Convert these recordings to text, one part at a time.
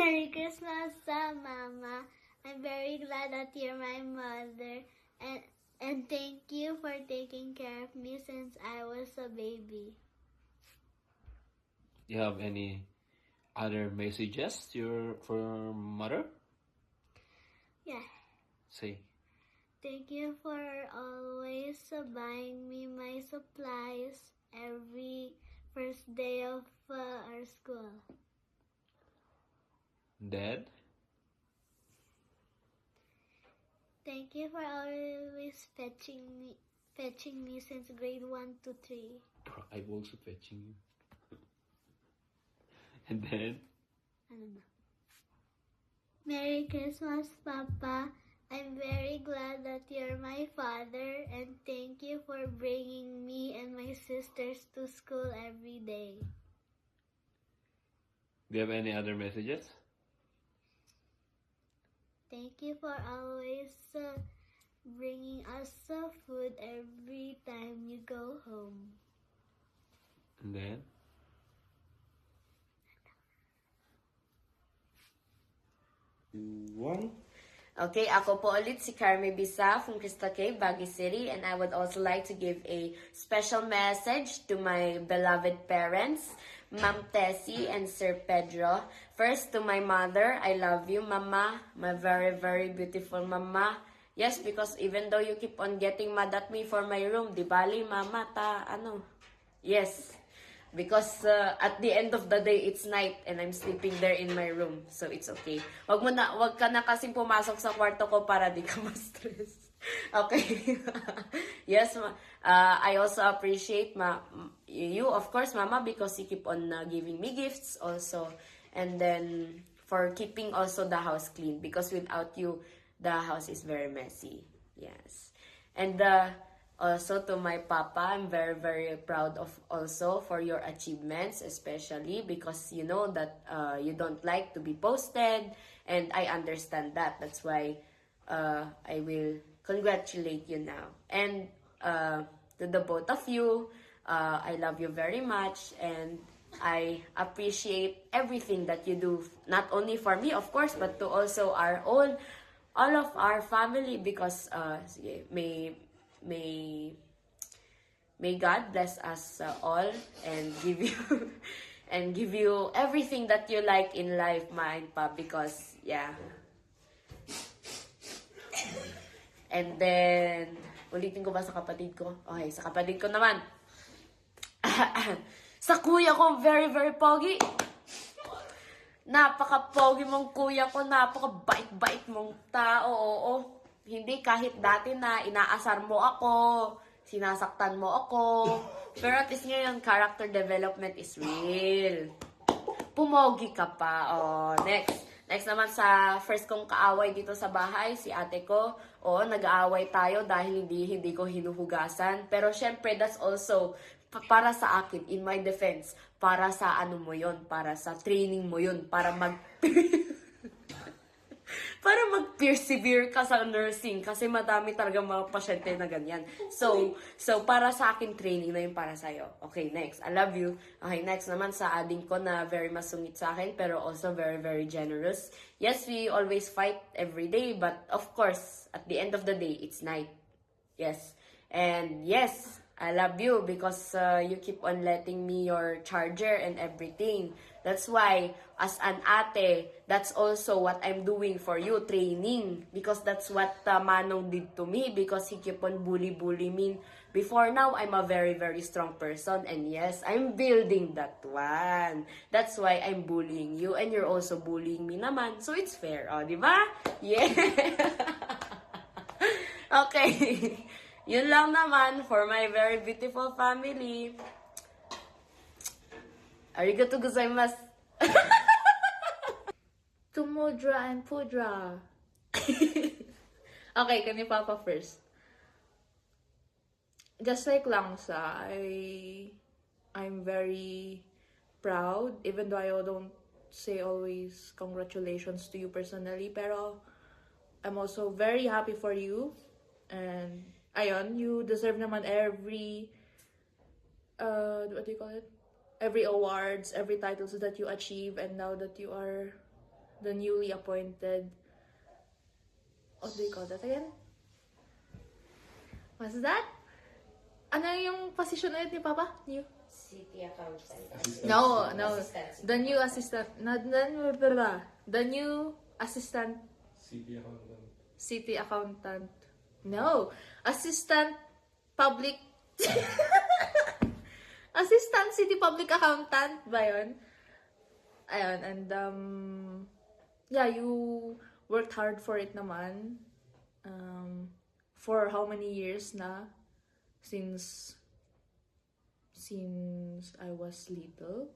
Merry Christmas, Mama. I'm very glad that you're my mother, and thank you for taking care of me since I was a baby. You have any other messages for mother? Yeah. Say. Thank you for always buying me my supplies every first day of our school. Dad? Thank you for always fetching me since grade 1 to 3. I'm also fetching you. And then? I don't know. Merry Christmas, Papa. I'm very glad that you're my father, and thank you for bringing me and my sisters to school every day. Do you have any other messages? Thank you for always bringing us food every time you go home. And then? One. Okay, ako po ulit si Carmi Bisa from Crystal Cave, Baguio City, and I would also like to give a special message to my beloved parents, Ma'am Tessie and Sir Pedro. First, to my mother, I love you, Mama, my very, very beautiful Mama. Yes, because even though you keep on getting mad at me for my room, di bali, Mama, Yes. Because at the end of the day, it's night and I'm sleeping there in my room. So it's okay. Wag ka na kasing pumasok sa kwarto ko para di ka ma-stress. Okay. Yes, I also appreciate you, of course, Mama, because you keep on giving me gifts also. And then for keeping also the house clean. Because without you, the house is very messy. Yes. And also to my papa, I'm very, very proud of also for your achievements, especially because you know that you don't like to be posted, and I understand that. That's why I will congratulate you now. And to the both of you, I love you very much, and I appreciate everything that you do, not only for me, of course, but to also all of our family, because may God bless us all and give you and give you everything that you like in life, Ma and Pa, because yeah. And then ulitin ko ba sa kapatid ko? Okay, sa kapatid ko naman. Sa kuya ko, very, very pogi. Napaka-pogi mong kuya ko, napaka-bait-bait mong tao, oo. Hindi kahit dati na inaasar mo ako, sinasaktan mo ako. Pero at least ngayon, character development is real. Pumogi ka pa. Oh, next. Next naman sa first kong kaaway dito sa bahay, si ate ko. Oo, nag-aaway tayo dahil hindi ko hinuhugasan. Pero syempre, that's also para sa akin, in my defense, para sa ano mo yon, para sa training mo yon, para mag-persevere ka sa nursing kasi madami talaga mga pasyente na ganyan. So para sa akin, training na yun para sa'yo. Okay, next. I love you. Okay, next naman sa ading ko na very masungit sa akin pero also very, very generous. Yes, we always fight every day, but of course, at the end of the day, it's night. Yes. And yes, I love you because you keep on letting me your charger and everything. That's why, as an ate, that's also what I'm doing for you, training. Because that's what Manong did to me because he keep on bully me. Before now, I'm a very, very strong person. And yes, I'm building that one. That's why I'm bullying you and you're also bullying me naman. So it's fair, oh, di ba? Yeah! Okay. Yun lang naman for my very beautiful family. Arigatou gozaimasu. Tumudra and Pudra. Okay, can you Papa first? Just like Langsa, I'm very proud, even though I don't say always congratulations to you personally, pero I'm also very happy for you. And ayun, you deserve naman every what do you call it? Every awards, every titles that you achieve, and now that you are the newly appointed, what do you call that again? What's that? Ano yung position ulit ni Papa? New? City accountant. No. Assistant. The new assistant. The new assistant city accountant. No. Assistant public assistant city public accountant ba yun? Ayun, and yeah, you worked hard for it naman. For how many years na? Since I was little.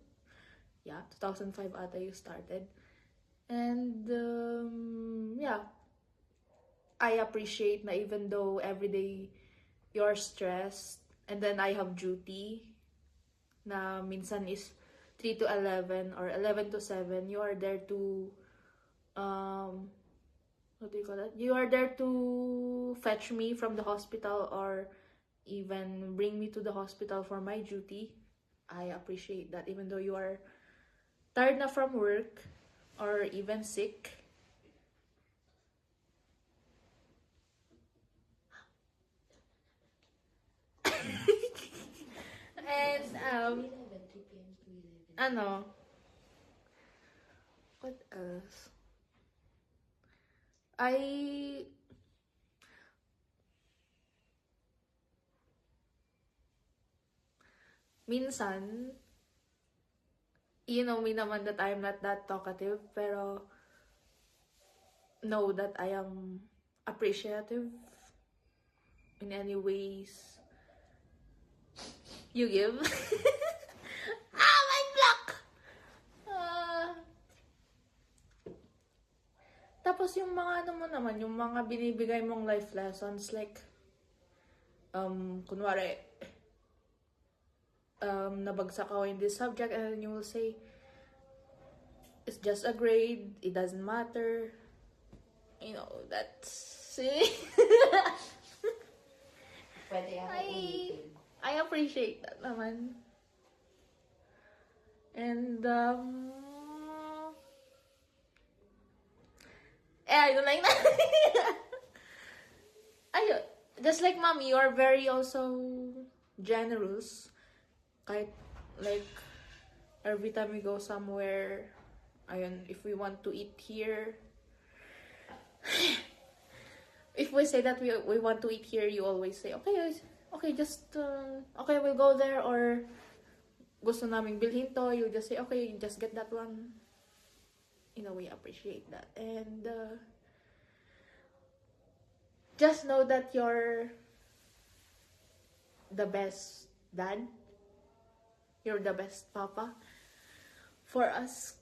Yeah, 2005 ata you started. And yeah, I appreciate na even though every day you're stressed and then I have duty na minsan is 3 to 11 or 11 to 7, you are there to what do you call that? You are there to fetch me from the hospital or even bring me to the hospital for my duty. I appreciate that even though you are tired na from work or even sick. And ano, what else? Minsan, you know me naman that I'm not that talkative, pero know that I am appreciative in any ways you give. My block! Tapos yung mga ano mo naman, yung mga binibigay mong life lessons, like, kunwari, nabagsak ako in this subject and then you will say, it's just a grade, it doesn't matter. You know, that's Pwede ako ulitin. I appreciate that naman. And I don't like that. Ayun, just like mommy, you are very also generous. Kahit like every time we go somewhere, ayun, if we want to eat here, if we say that we want to eat here, you always say, okay, just, okay, we'll go there, or gusto naming bilhin to, you just say, okay, just get that one. You know, we appreciate that. And just know that you're the best dad. You're the best papa for us.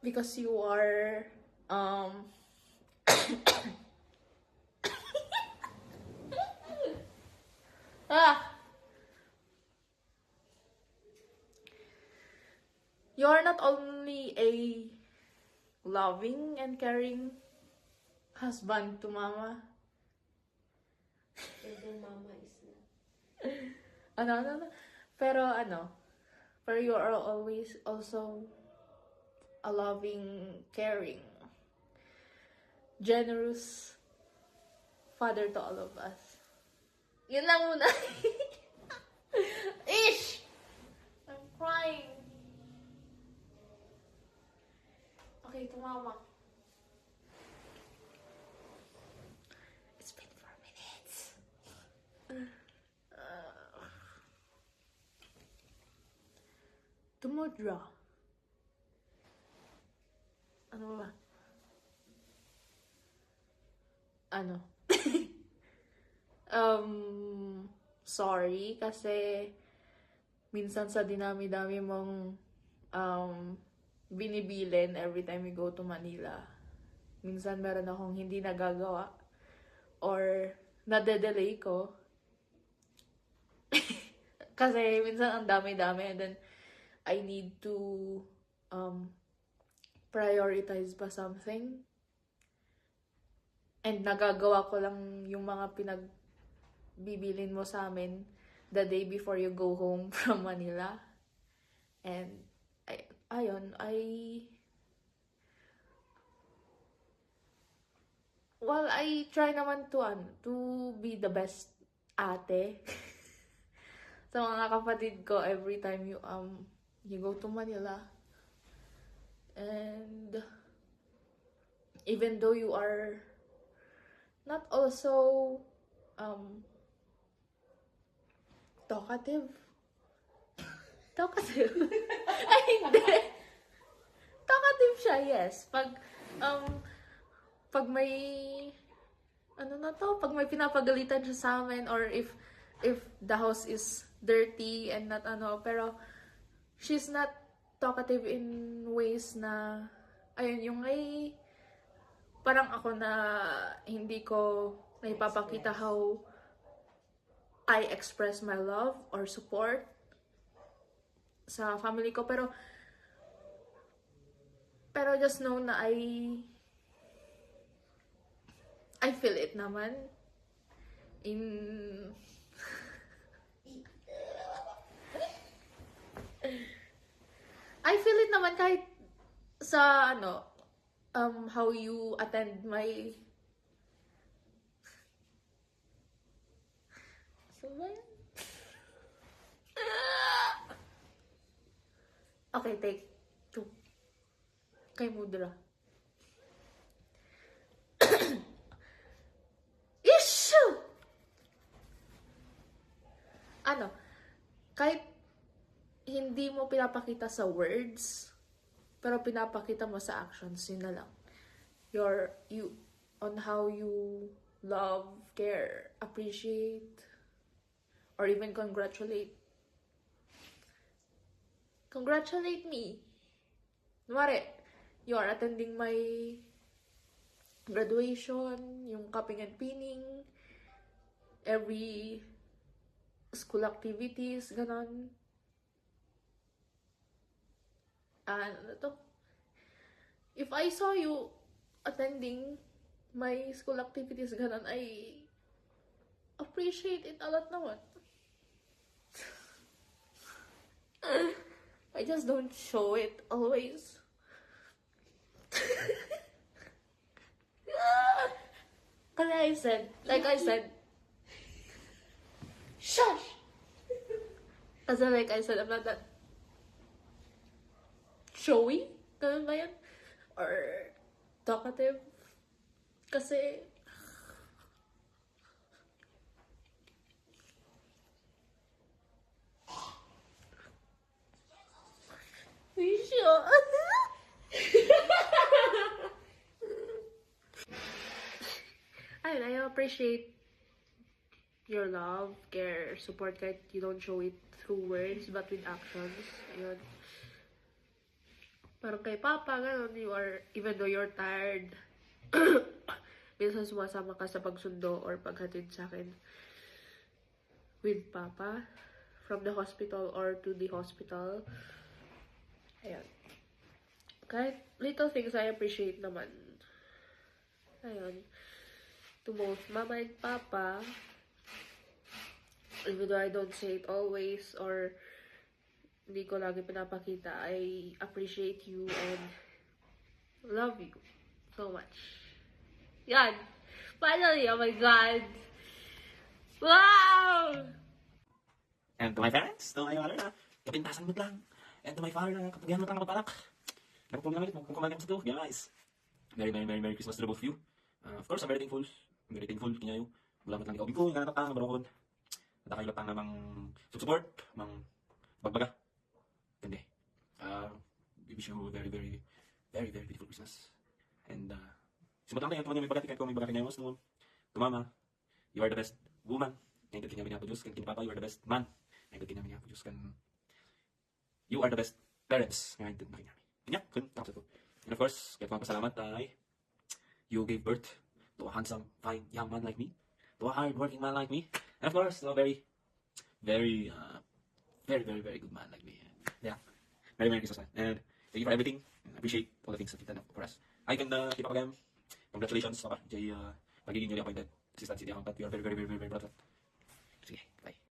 Because you are, you are not only a loving and caring husband to mama. Even mama is not. Ano. Pero you are always also a loving, caring, generous father to all of us. Yun lang muna. Ish! I'm crying. Okay, tumawa. It's been 4 minutes. Tumudra. Ano ba? Sorry kasi minsan sa dinami-dami mong binibilin every time we go to Manila. Minsan meron akong hindi nagagawa or nade-delay ko. Kasi minsan ang dami-dami and then I need to prioritize pa something. And nagagawa ko lang yung mga pinagbibilin mo sa amin the day before you go home from Manila. And ayun, I well, I try naman to be the best ate. Sa mga kapatid ko, every time you go to Manila. And even though you are not also talkative. Talkative. Ay, hindi. Talkative siya, yes. Pag may pag may pinapagalitan siya sa amin, or if the house is dirty and not pero she's not talkative in ways na ayun, yung parang ako na hindi ko naipapakita how I express my love or support sa family ko, pero just know na I feel it naman in I feel it naman kahit sa how you attend my okay, take 2 kay Mudra. Issue! Kahit hindi mo pinapakita sa words, pero pinapakita mo sa actions, yun na lang. You on how you love, care, appreciate, or even congratulate me. Kunwari, you are attending my graduation, yung cupping and pinning, every school activities, ganon. If I saw you attending my school activities, ganon, I appreciate it a lot naman. I just don't show it always. Like I said, shush! Kasi like I said, I'm not that showy, ganun ba yan? Or talkative. Kasi I appreciate your love, care, support kahit you don't show it through words but with actions. Ayun. Parang kay Papa, gano'n, even though you're tired, minsan sumasama ka sa pagsundo or paghatid sa akin with Papa from the hospital or to the hospital. Ayan. Kahit little things I appreciate naman. Ayan. To both Mama and Papa, even though I don't say it always or hindi ko lagi pinapakita, I appreciate you and love you so much. Yan! Finally! Oh my God! Wow! And to my parents, to my mother na kapintasan mo lang. And to my father na kapagyan mo lang kapalak. Nagpapagyan mo kung kumagang sa to. Guys, Merry Christmas to the both of you. Of course, I'm very thankful. Kinyayo. Salamat lang ikaw. Biko, nga natak barokon. Natakay lang namang support, mang bagbaga. Hindi. We wish you a very beautiful Christmas. And simutang tayo, tuwan yung may bagati kahit kung may bagati ngayon. To Mama, you are the best woman. Ngayon ka kinyamin niya po Diyos. Kan Papa, you are the best man. Ngayon ka kinyamin niya po Diyos. You are the best parents. Ngayon ka kinyamin. Kanya, tapos ito. And of course, kahit mga pasalamat ay you gave birth to a handsome, fine young man like me. To a hard-working man like me. And of course, to a very good man like me. Yeah. Merry Christmas, man. And thank you for everything. I appreciate all the things that you've done for us. I can keep up again. Congratulations, Papa. Jay, pagiging newly appointed assistant city accountant. We are very proud of that. Sige, bye.